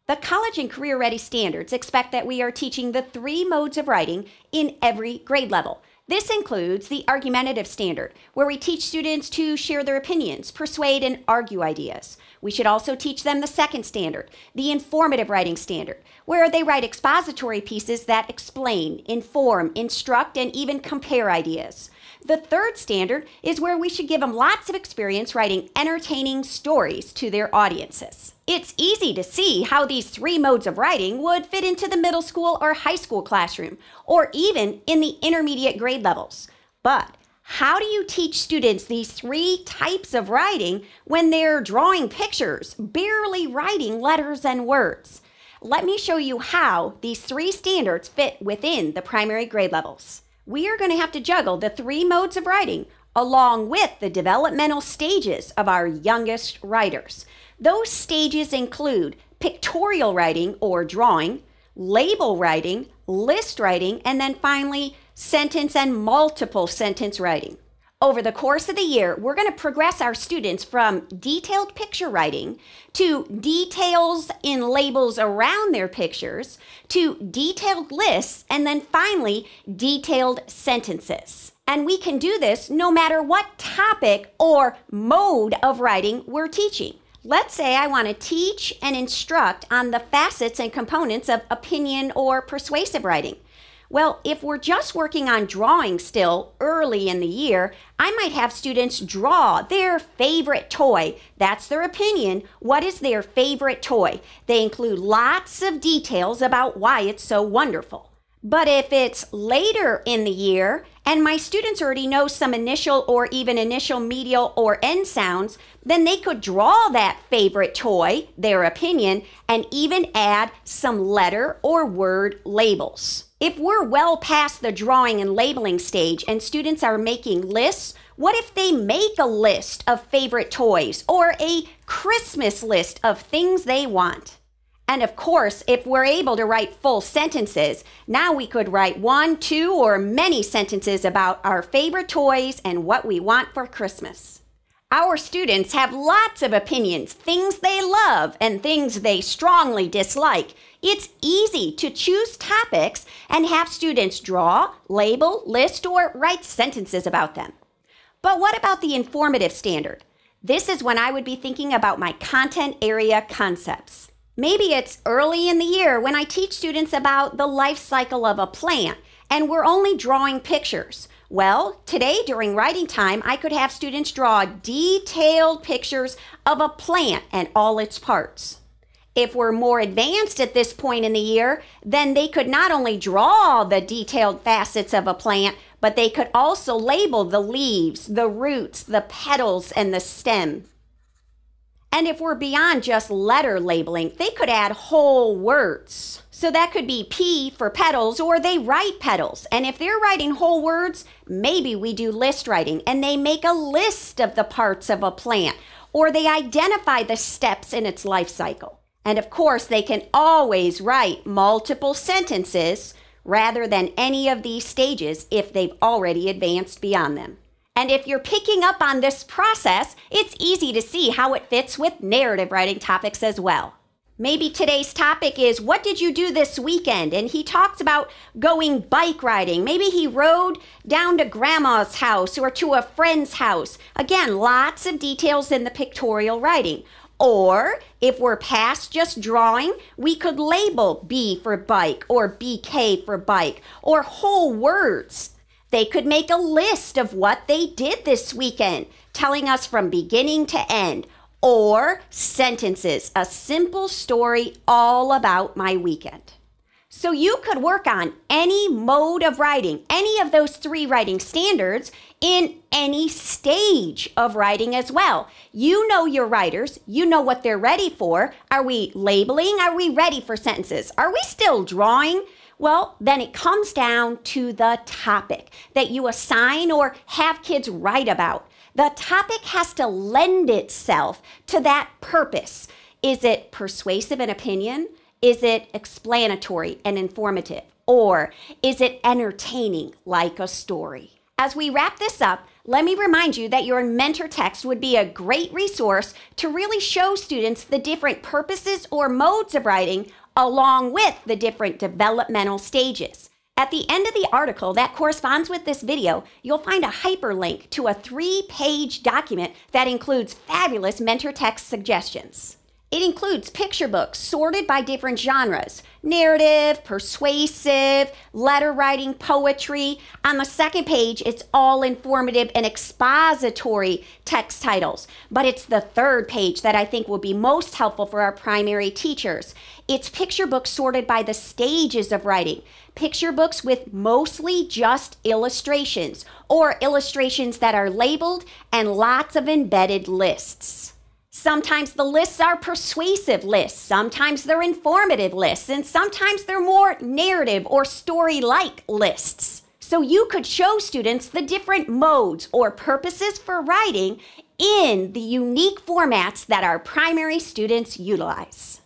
The college and career ready standards expect that we are teaching the 3 modes of writing in every grade level. This includes the argumentative standard, where we teach students to share their opinions, persuade, and argue ideas. We should also teach them the second standard, the informative writing standard, where they write expository pieces that explain, inform, instruct, and even compare ideas. The third standard is where we should give them lots of experience writing entertaining stories to their audiences. It's easy to see how these 3 modes of writing would fit into the middle school or high school classroom, or even in the intermediate grade levels. But how do you teach students these 3 types of writing when they're drawing pictures, barely writing letters and words? Let me show you how these 3 standards fit within the primary grade levels. We are going to have to juggle the 3 modes of writing along with the developmental stages of our youngest writers. Those stages include pictorial writing or drawing, label writing, list writing, and then finally sentence and multiple sentence writing. Over the course of the year, we're going to progress our students from detailed picture writing to details in labels around their pictures to detailed lists and then finally detailed sentences. And we can do this no matter what topic or mode of writing we're teaching. Let's say I want to teach and instruct on the facets and components of opinion or persuasive writing. Well, if we're just working on drawing still early in the year, I might have students draw their favorite toy. That's their opinion. What is their favorite toy? They include lots of details about why it's so wonderful. But if it's later in the year and my students already know some initial or even initial, medial, or end sounds, then they could draw that favorite toy, their opinion, and even add some letter or word labels. If we're well past the drawing and labeling stage and students are making lists, what if they make a list of favorite toys or a Christmas list of things they want? And of course, if we're able to write full sentences, now we could write 1, 2, or many sentences about our favorite toys and what we want for Christmas. Our students have lots of opinions, things they love and things they strongly dislike. It's easy to choose topics and have students draw, label, list, or write sentences about them. But what about the informative standard? This is when I would be thinking about my content area concepts. Maybe it's early in the year when I teach students about the life cycle of a plant and we're only drawing pictures. Well, today during writing time, I could have students draw detailed pictures of a plant and all its parts. If we're more advanced at this point in the year, then they could not only draw the detailed facets of a plant, but they could also label the leaves, the roots, the petals, and the stem. And if we're beyond just letter labeling, they could add whole words. So that could be P for petals, or they write petals. And if they're writing whole words, maybe we do list writing and they make a list of the parts of a plant, or they identify the steps in its life cycle. And of course, they can always write multiple sentences rather than any of these stages if they've already advanced beyond them. And if you're picking up on this process, it's easy to see how it fits with narrative writing topics as well. Maybe today's topic is, what did you do this weekend? And he talks about going bike riding. Maybe he rode down to grandma's house or to a friend's house. Again, lots of details in the pictorial writing. Or if we're past just drawing, we could label B for bike or BK for bike or whole words. They could make a list of what they did this weekend, telling us from beginning to end. Or sentences, a simple story all about my weekend. So you could work on any mode of writing, any of those 3 writing standards in any stage of writing as well. You know your writers, you know what they're ready for. Are we labeling? Are we ready for sentences? Are we still drawing? Well, then it comes down to the topic that you assign or have kids write about. The topic has to lend itself to that purpose. Is it persuasive in opinion? Is it explanatory and informative? Or is it entertaining like a story? As we wrap this up, Let me remind you that your mentor text would be a great resource to really show students the different purposes or modes of writing along with the different developmental stages. At the end of the article that corresponds with this video, you'll find a hyperlink to a 3-page document that includes fabulous mentor text suggestions. It includes picture books sorted by different genres: narrative, persuasive, letter writing, poetry. On the second page, it's all informative and expository text titles. But it's the third page that I think will be most helpful for our primary teachers. It's picture books sorted by the stages of writing. Picture books with mostly just illustrations, or illustrations that are labeled, and lots of embedded lists. Sometimes the lists are persuasive lists, sometimes they're informative lists, and sometimes they're more narrative or story-like lists. So you could show students the different modes or purposes for writing in the unique formats that our primary students utilize.